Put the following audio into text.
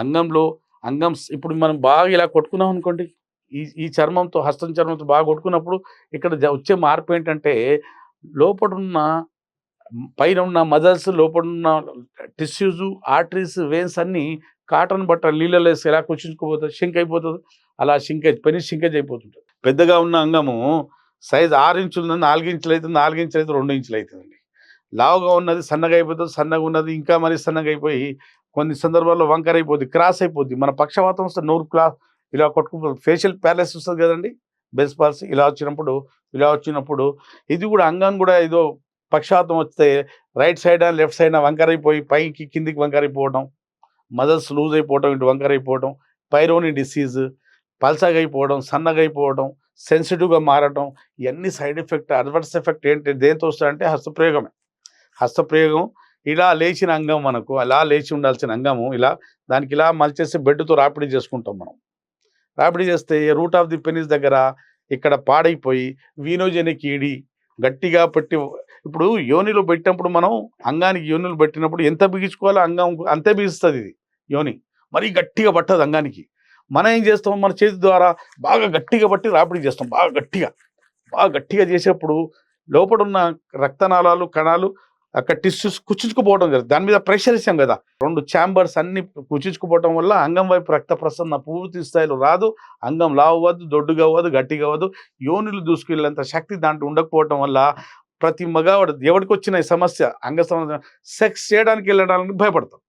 అంగంలో ఇప్పుడు మనం బాగా ఇలా కొట్టుకున్నాం అనుకోండి, ఈ ఈ చర్మంతో హస్తం చర్మంతో బాగా కొట్టుకున్నప్పుడు ఇక్కడ వచ్చే మార్పు ఏంటంటే లోపడున్న పైన ఉన్న మజిల్స్, లోపడున్న టిష్యూస్, ఆర్టరీస్, వెయిన్స్ అన్నీ కాటన్ బట్ట నీళ్ళలో వేసి ఎలా కుచించుకుపోతుంది, షింక్ అయిపోతుంది. అలా పెనిస్ షింకేజ్ అయిపోతుంటుంది. పెద్దగా ఉన్న అంగము సైజ్ 6 ఇంచులు ఉన్నది 4 ఇంచులు అవుతుంది, 4 ఇంచులు అయితే 2 ఇంచులు అవుతుందండి. లావుగా ఉన్నది సన్నగా అయిపోతుంది, సన్నగా ఉన్నది ఇంకా మరీ సన్నగా అయిపోయి కొన్ని సందర్భాల్లో వంకర అయిపోద్ది, క్రాస్ అయిపోద్ది. మన పక్షవాతం వస్తే నోరు ఇలా కొట్టుకుపోతుంది. ఫేషియల్ ప్యాలెస్ వస్తుంది కదండి, బెస్ పాల్స్ ఇలా వచ్చినప్పుడు ఇది కూడా అంగం కూడా ఏదో పక్షవాతం వస్తే రైట్ సైడ్ లెఫ్ట్ సైడ్ వంకరైపోయి పైకి కిందికి వంకరైపోవడం, మజిల్స్ లూజ్ అయిపోవడం, ఇటు వంకరైపోవడం, పైరోని డిసీజ్, పల్సగా అయిపోవడం, సన్నగా అయిపోవడం, సెన్సిటివ్గా మారడం, ఇవన్నీ సైడ్ ఎఫెక్ట్, అడ్వర్స్ ఎఫెక్ట్ ఏంటి దేంతో వస్తాయంటే హస్తప్రయోగమే. హస్తప్రయోగం ఇలా లేచిన అంగం, మనకు అలా లేచి ఉండాల్సిన అంగము దానికి ఇలా మలిచేసి బెడ్తో రాపిడి చేసుకుంటాం మనం. రాపిడి చేస్తే రూట్ ఆఫ్ ది పెనిస్ దగ్గర ఇక్కడ పాడైపోయి వీనోజెనిక్ ఈడి గట్టిగా పెట్టి, ఇప్పుడు యోనిలో పెట్టినప్పుడు మనం అంగానికి యోనిలో పెట్టినప్పుడు ఎంత బిగించుకోవాలో అంగం అంతే బిగిస్తుంది ఇది యోని, మరీ గట్టిగా పట్టదు అంగానికి. మనం ఏం చేస్తాం, మన చేతి ద్వారా బాగా గట్టిగా పట్టి రాపిడి చేస్తాం. బాగా గట్టిగా చేసేప్పుడు లోపడున్న రక్తనాళాలు, కణాలు, అక్కడ టిష్యూస్ కుచించుకుపోవడం జరుగుతుంది. దాని మీద ప్రెషర్ ఇస్తాం కదా, 2 ఛాంబర్స్ అన్ని కుచించుకుపోవడం వల్ల అంగం వైపు రక్త ప్రసరణ పూర్తి స్థాయిలో రాదు. అంగం లావు అవ్వదు, దొడ్డుగా అవ్వదు, గట్టిగా అవ్వదు. యోనిలు దూసుకెళ్ళేంత శక్తి దాంట్లో ఉండకపోవటం వల్ల ప్రతి మగవాడు ఎవరికి వచ్చిన ఈ సమస్య అంగ సమస్య సెక్స్ చేయడానికి వెళ్ళడానికి భయపడతాం.